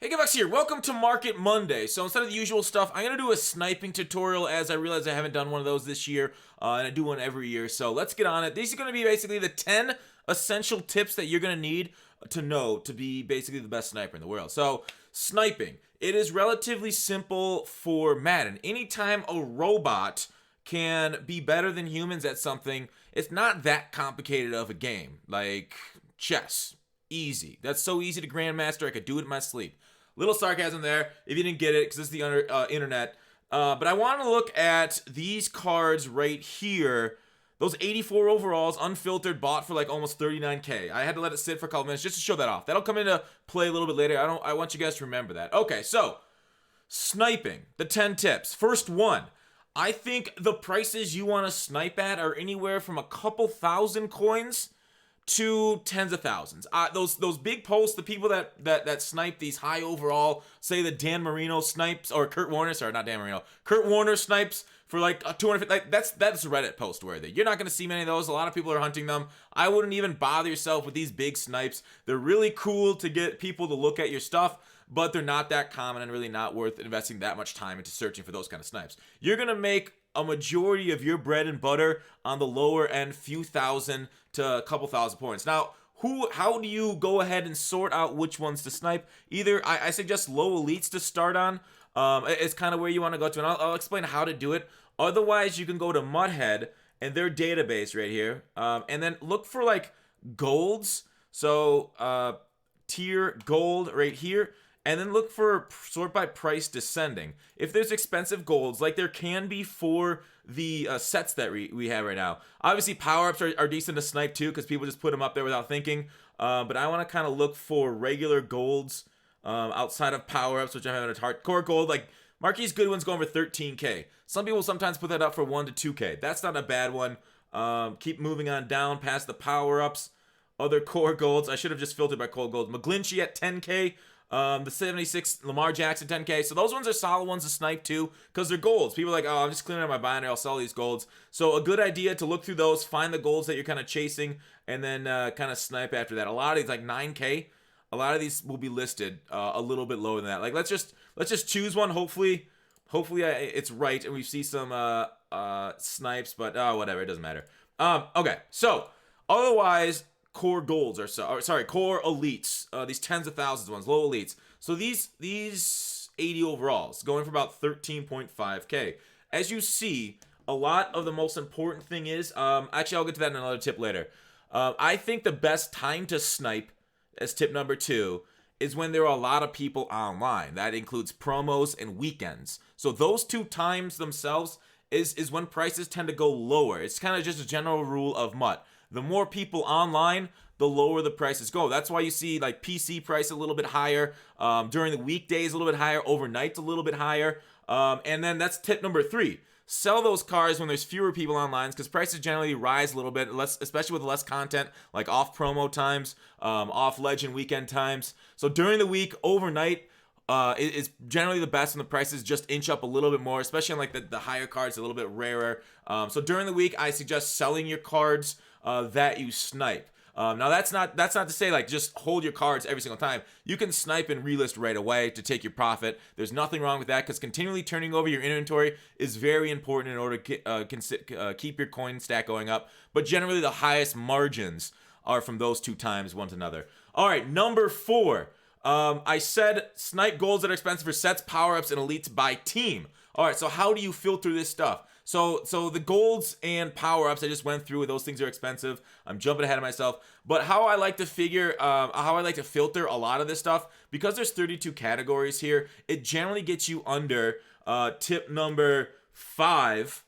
Hey Gavax here, welcome to Market Monday. So instead of the usual stuff, I'm going to do a sniping tutorial as I realize I haven't done one of those this year, and I do one every year. So let's get on it. These are going to be basically the 10 essential tips that you're going to need to know to be basically the best sniper in the world. So sniping, it is relatively simple for Madden. Anytime a robot can be better than humans at something, it's not that complicated of a game. Like chess, easy. That's so easy to grandmaster, I could do it in my sleep. Little sarcasm there if you didn't get it because this is the internet. But I want to look at these cards right here. Those 84 overalls, unfiltered, bought for like almost 39K. I had to let it sit for a couple minutes just to show that off. That'll come into play a little bit later. I want you guys to remember that. Okay, so sniping, the 10 tips. First one, I think the prices you want to snipe at are anywhere from a couple thousand coins to tens of thousands. Those big posts, the people that snipe these high overall, say the Dan Marino snipes, or Kurt Warner, sorry, not Dan Marino, Kurt Warner snipes for like 250, like that's Reddit post worthy. You're not going to see many of those. A lot of people are hunting them. I wouldn't even bother yourself with these big snipes. They're really cool to get people to look at your stuff, but they're not that common and really not worth investing that much time into searching for those kind of snipes. You're going to make a majority of your bread and butter on the lower end, few thousand to a couple thousand points. Now, how do you go ahead and sort out which ones to snipe? Either I suggest low elites to start on. It's kind of where you want to go to, and I'll explain how to do it. Otherwise, you can go to Mudhead and their database right here, and then look for like golds. So tier gold right here. And then look for sort by price descending. If there's expensive golds, like there can be for the sets that we have right now. Obviously, power-ups are decent to snipe too, because people just put them up there without thinking. But I want to kind of look for regular golds outside of power-ups, which I have a hardcore gold. Like Marquis Goodwin's going for 13K. Some people sometimes put that up for 1 to 2K. That's not a bad one. Keep moving on down past the power-ups. Other core golds. I should have just filtered by cold golds. McGlinchey at 10K. The 76 Lamar Jackson 10K. So those ones are solid ones to snipe too, because they're golds. People are like, oh, I'm just cleaning out my binder, I'll sell these golds. So a good idea to look through those, find the golds that you're kind of chasing, and then kind of snipe after that. A lot of these, like 9K, a lot of these will be listed a little bit lower than that. Like let's just choose one. Hopefully it's right, and we see some snipes, but whatever, it doesn't matter. Okay, so otherwise, core golds core elites, these tens of thousands ones, low elites. So these 80 overalls going for about 13.5K. As you see, a lot of the most important thing is, actually I'll get to that in another tip later. I think the best time to snipe, as tip number 2, is when there are a lot of people online. That includes promos and weekends. So those two times themselves is when prices tend to go lower. It's kind of just a general rule of MUT. The more people online, the lower the prices go. That's why you see like PC price a little bit higher, during the weekdays a little bit higher, overnight a little bit higher, and then that's tip number 3. Sell those cars when there's fewer people online, because prices generally rise a little bit, especially with less content, like off promo times, off legend weekend times. So during the week, overnight, is generally the best, and the prices just inch up a little bit more, especially on like the higher cards, a little bit rarer. So during the week, I suggest selling your cards that you snipe. Now that's not to say like just hold your cards every single time. You can snipe and relist right away to take your profit. There's nothing wrong with that, because continually turning over your inventory is very important in order to keep your coin stack going up. But generally the highest margins are from those two times, one to another. All right, number 4. I said snipe golds that are expensive for sets, power-ups, and elites by team. All right, so how do you filter this stuff? So the golds and power-ups I just went through, those things are expensive. I'm jumping ahead of myself. But how I like to filter a lot of this stuff, because there's 32 categories here, it generally gets you under tip number 5.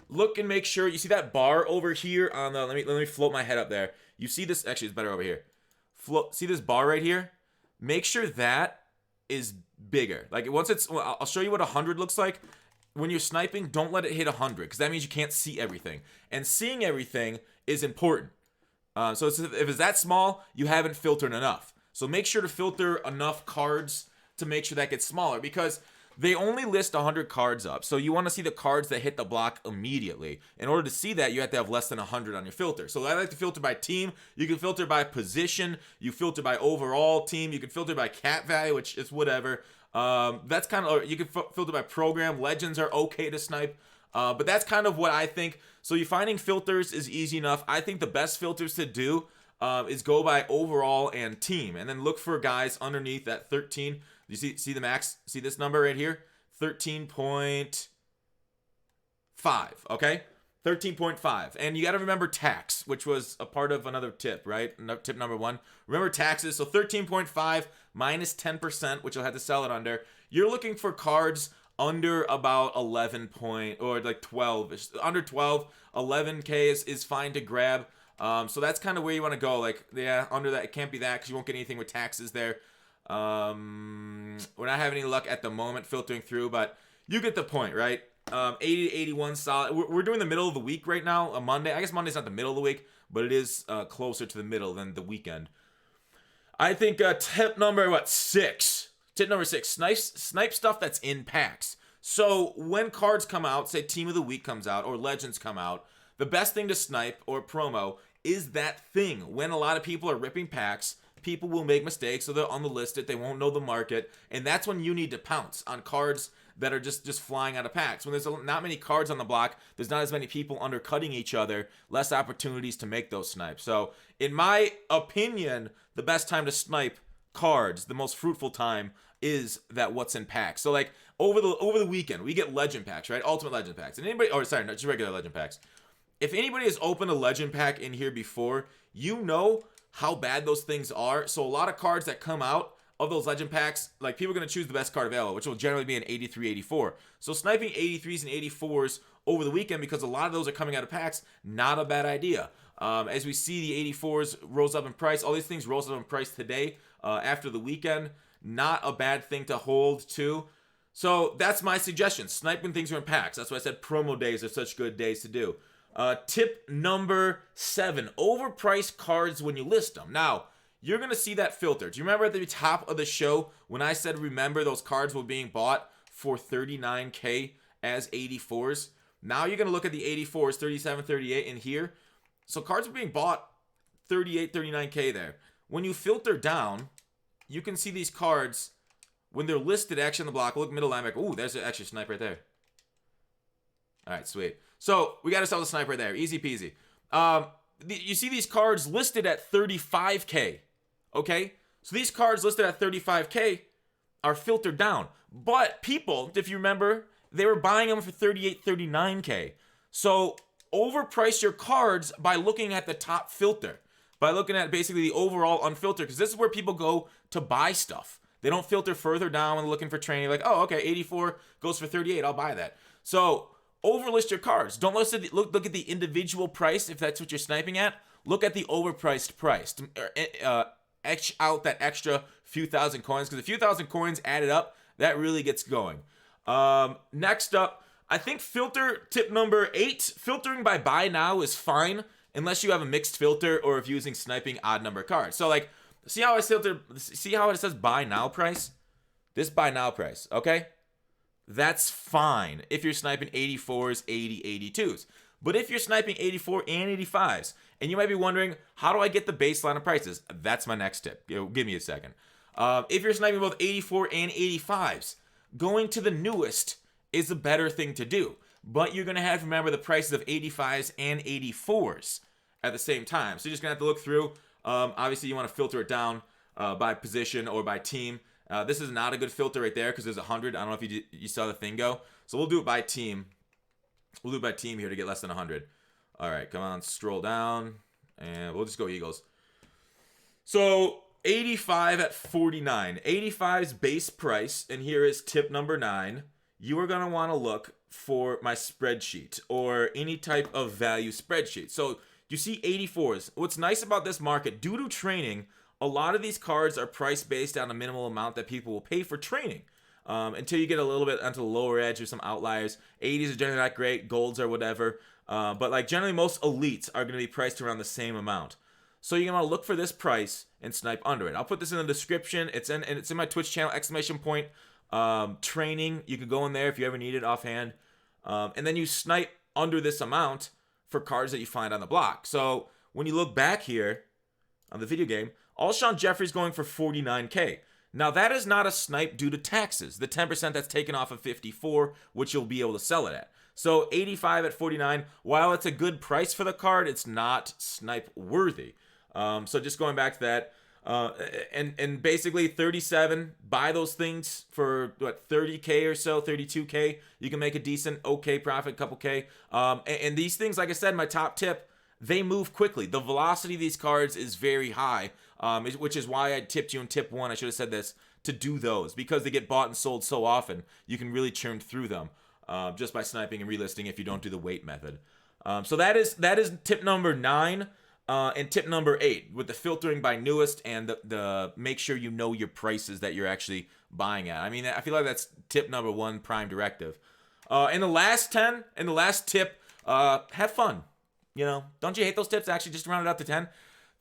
Look and make sure you see that bar over here on the, let me float my head up there. You see this, actually it's better over here. See this bar right here? Make sure that is bigger. Like once it's, I'll show you what 100 looks like. When you're sniping, don't let it hit 100, because that means you can't see everything. And seeing everything is important. So if it's that small, you haven't filtered enough. So make sure to filter enough cards to make sure that gets smaller, because they only list 100 cards up. So you want to see the cards that hit the block immediately. In order to see that, you have to have less than 100 on your filter. So I like to filter by team. You can filter by position. You filter by overall team. You can filter by cap value, which is whatever. That's kind of, you can filter by program. Legends are okay to snipe. But that's kind of what I think. So you finding filters is easy enough. I think the best filters to do is go by overall and team. And then look for guys underneath that 13. You see the max? See this number right here? 13.5, okay? 13.5. And you got to remember tax, which was a part of another tip, right? Tip number 1. Remember taxes. So 13.5 minus 10%, which you'll have to sell it under. You're looking for cards under about 11 point, or like 12. Under 12, 11K is fine to grab. So that's kind of where you want to go. Like, yeah, under that, it can't be that because you won't get anything with taxes there. We're not having any luck at the moment filtering through, but you get the point, right? 80 to 81 solid. We're doing the middle of the week right now, a Monday. I guess Monday's not the middle of the week, but it is closer to the middle than the weekend. I think tip number 6. Tip number 6, snipe stuff that's in packs. So when cards come out, say Team of the Week comes out or Legends come out, the best thing to snipe or promo is that thing. When a lot of people are ripping packs, people will make mistakes, so they'll unlist it, they won't know the market, and that's when you need to pounce on cards that are just flying out of packs. When there's not many cards on the block, there's not as many people undercutting each other, less opportunities to make those snipes. So in my opinion, the best time to snipe cards, the most fruitful time, is that what's in packs. So like over the weekend, we get legend packs, right? Ultimate legend packs. And anybody, or sorry, not just regular legend packs. If anybody has opened a legend pack in here before, you know how bad those things are. So a lot of cards that come out of those legend packs, like people are going to choose the best card available, which will generally be an 83, 84. So sniping 83s and 84s over the weekend, because a lot of those are coming out of packs, not a bad idea. As we see the 84s rose up in price, all these things rose up in price today after the weekend. Not a bad thing to hold to. So that's my suggestion. Sniping things are in packs. That's why I said promo days are such good days to do. Tip number 7, overpriced cards when you list them. Now, you're going to see that filter. Do you remember at the top of the show when I said, remember those cards were being bought for 39K as 84s? Now you're going to look at the 84s, 37, 38 in here. So cards are being bought 38, 39K there. When you filter down, you can see these cards when they're listed actually on the block. Look, middle linebacker. Ooh, there's an extra snipe right there. All right, sweet. So we got ourselves a sniper there. Easy peasy. You see these cards listed at 35K. Okay? So these cards listed at 35K are filtered down. But people, if you remember, they were buying them for 38, 39K. So overprice your cards by looking at the top filter. By looking at basically the overall unfiltered. Because this is where people go to buy stuff. They don't filter further down when looking for training. Like, oh, okay, 84 goes for 38. I'll buy that. So overlist your cards. Don't look at the individual price if that's what you're sniping at. Look at the overpriced price. Etch out that extra few thousand coins, because a few thousand coins added up, that really gets going. Next up, I think filter tip number 8. Filtering by buy now is fine unless you have a mixed filter or if you're using sniping odd number cards. So like, see how it says buy now price? This buy now price, okay? That's fine if you're sniping 84s, 80, 82s. But if you're sniping 84 and 85s, and you might be wondering, how do I get the baseline of prices? That's my next tip. Give me a second. If you're sniping both 84 and 85s, going to the newest is a better thing to do. But you're going to have to remember the prices of 85s and 84s at the same time. So you're just going to have to look through. Obviously, you want to filter it down by position or by team. This is not a good filter right there because there's 100. I don't know if you saw the thing go. So we'll do it by team. We'll do it by team here to get less than 100. All right, come on, scroll down, and we'll just go Eagles. So 85 at 49. 85's base price, and here is tip number 9. You are going to want to look for my spreadsheet or any type of value spreadsheet. So you see 84s. What's nice about this market, due to training, a lot of these cards are priced based on a minimal amount that people will pay for training. Until you get a little bit onto the lower edge or some outliers. 80s are generally not great, golds or whatever. But like generally most elites are going to be priced around the same amount. So you're going to look for this price and snipe under it. I'll put this in the description. It's in my Twitch channel, exclamation point, Training, you could go in there if you ever need it offhand. And then you snipe under this amount for cards that you find on the block. So when you look back here on the video game, Alshon Jeffrey's going for 49K. Now that is not a snipe due to taxes, the 10% that's taken off of 54, which you'll be able to sell it at. So 85 at 49, while it's a good price for the card, it's not snipe worthy. So just going back to that, and basically 37, buy those things for what, 30K or so, 32K. You can make a decent, okay profit, couple K. And these things, like I said, my top tip, they move quickly. The velocity of these cards is very high, which is why I tipped you in tip 1. I should have said this, to do those, because they get bought and sold so often. You can really churn through them just by sniping and relisting if you don't do the wait method. So that is tip number 9. And tip number 8 with the filtering by newest and the make sure you know your prices that you're actually buying at. I mean, I feel like that's tip number 1 prime directive. In the last tip, have fun. You know, don't you hate those tips? Actually, just round it up to 10.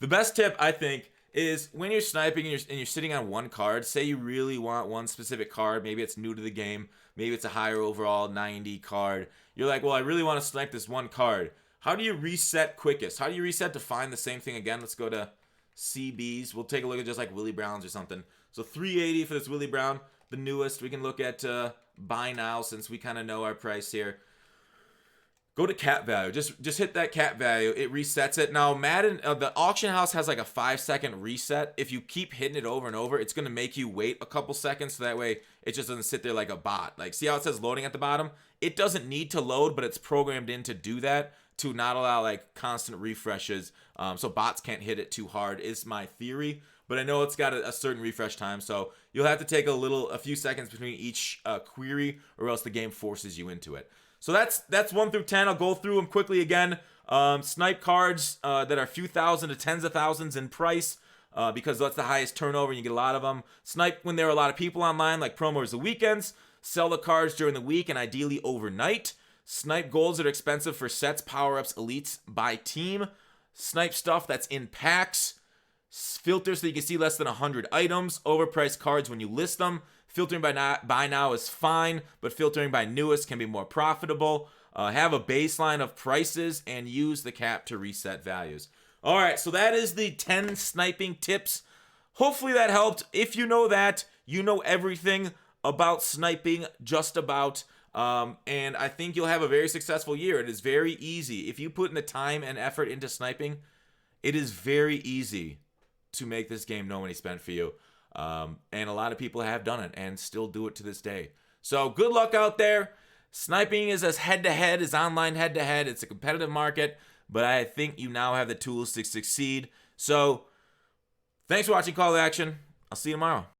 The best tip, I think, is when you're sniping and you're sitting on one card. Say you really want one specific card. Maybe it's new to the game. Maybe it's a higher overall 90 card. You're like, well, I really want to snipe this one card. How do you reset quickest? How do you reset to find the same thing again? Let's go to CBs. We'll take a look at just like Willie Brown's or something. So 380 for this Willie Brown, the newest. We can look at buy now since we kind of know our price here. Go to cap value. Just hit that cap value. It resets it. Now, Madden, the auction house has like a 5-second reset. If you keep hitting it over and over, it's going to make you wait a couple seconds. So that way it just doesn't sit there like a bot. Like, see how it says loading at the bottom? It doesn't need to load, but it's programmed in to do that, to not allow like constant refreshes. So bots can't hit it too hard is my theory. But I know it's got a certain refresh time. So you'll have to take a few seconds between each query, or else the game forces you into it. So that's 1 through 10. I'll go through them quickly again. Snipe cards that are a few thousand to tens of thousands in price, because that's the highest turnover and you get a lot of them. Snipe when there are a lot of people online, like promos the weekends. Sell the cards during the week and ideally overnight. Snipe golds that are expensive for sets, power-ups, elites by team. Snipe stuff that's in packs. Filter so you can see less than 100 items. Overpriced cards when you list them. Filtering by now is fine, but filtering by newest can be more profitable. Have a baseline of prices and use the cap to reset values. All right, so that is the 10 sniping tips. Hopefully that helped. If you know that, you know everything about sniping, just about. And I think you'll have a very successful year. It is very easy. If you put in the time and effort into sniping, it is very easy to make this game no money spent for you. And a lot of people have done it and still do it to this day. So good luck out there. Sniping is as head-to-head as online head-to-head. It's a competitive market, but I think you now have the tools to succeed. So thanks for watching Call to Action. I'll see you tomorrow.